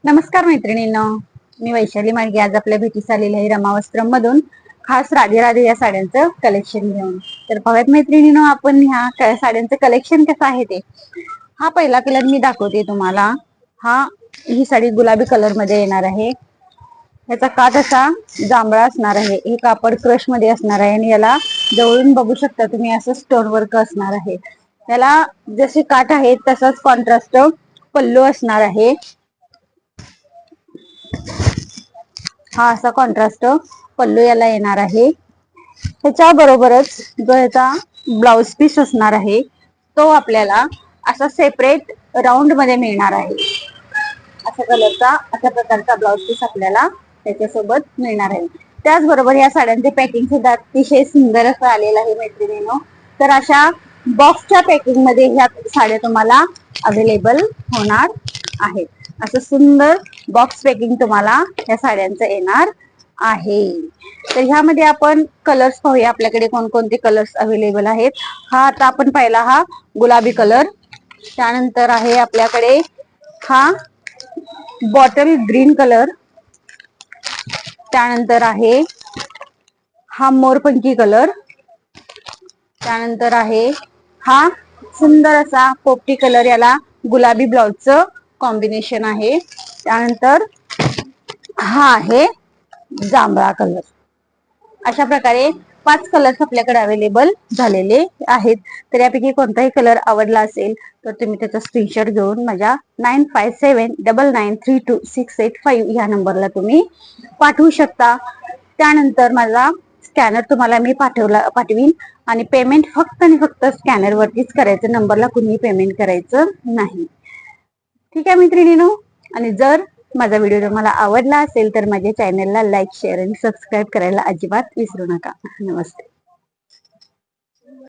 नमस्कार मैत्रिणींनो, मी वैशाली माळगे आज आपल्या भेटीस आलेली आहे रमा वस्त्रम मधून खास राधे राधे या साड्यांचं कलेक्शन घेऊन. तर बघत मैत्रिणींनो, आपण ह्या साड्यांचं कलेक्शन कसं आहे ते. हा पहिला कलर मी दाखवते तुम्हाला. ही साडी गुलाबी कलर मध्ये येणार आहे. याचा काठ असा जांभळा असणार आहे. हे कापड क्रश मध्ये असणार आहे आणि याला जवळून बघू शकता तुम्ही असं स्टोन वर्क असणार आहे. याला जसे काठ आहेत तसंच कॉन्ट्रास्ट पल्लू असणार आहे. हा असा कॉन्ट्रास्ट पल्लू याला येणार आहे. त्याच्या बरोबरच जो याचा ब्लाउज पीस असणार आहे तो आपल्याला असा सेपरेट राऊंड मध्ये मिळणार आहे. अशा प्रकारचा ब्लाउज पीस आपल्याला त्याच्यासोबत मिळणार आहे. त्याचबरोबर या साड्यांचे पॅकिंग सुद्धा अतिशय सुंदर असं आलेलं आहे मैत्रिणींनो. तर अशा बॉक्सच्या पॅकिंग मध्ये ह्या साड्या तुम्हाला अवेलेबल होणार आहेत. असं सुंदर बॉक्स पॅकिंग तुम्हाला या साड्यांचं येणार आहे. तर ह्यामध्ये आपण कलर्स पाहूया, आपल्याकडे कोणकोणते कलर्स अवेलेबल आहेत. आता आपण पाहिला हा गुलाबी कलर, त्यानंतर आहे आपल्याकडे हा बॉटल ग्रीन कलर, त्यानंतर आहे हा मोरपंखी कलर, त्यानंतर आहे हा सुंदर असा पोपटी कलर, याला गुलाबी ब्लाउजचं कॉम्बिनेशन आहे. त्यानंतर हा आहे जांभळा कलर. अशा प्रकारे 5 कलर्स आपल्याकडे अवेलेबल झालेले आहेत. तर यापैकी कोणताही कलर आवडला असेल तर तुम्ही त्याचा स्क्रीनशॉट घेऊन माझ्या 9579993268 ह्या नंबरला तुम्ही पाठवू शकता. त्यानंतर माझा स्कॅनर तुम्हाला मी पाठवीन आणि पेमेंट फक्त आणि फक्त स्कॅनर वरतीच करायचं, नंबरला कुणी पेमेंट करायचं नाही. ठीक आहे मैत्रिणींनो, आणि जर माझा व्हिडिओ तुम्हाला आवडला असेल तर माझ्या चॅनलला लाईक, शेअर आणि सबस्क्राईब करायला अजिबात विसरू नका. नमस्ते.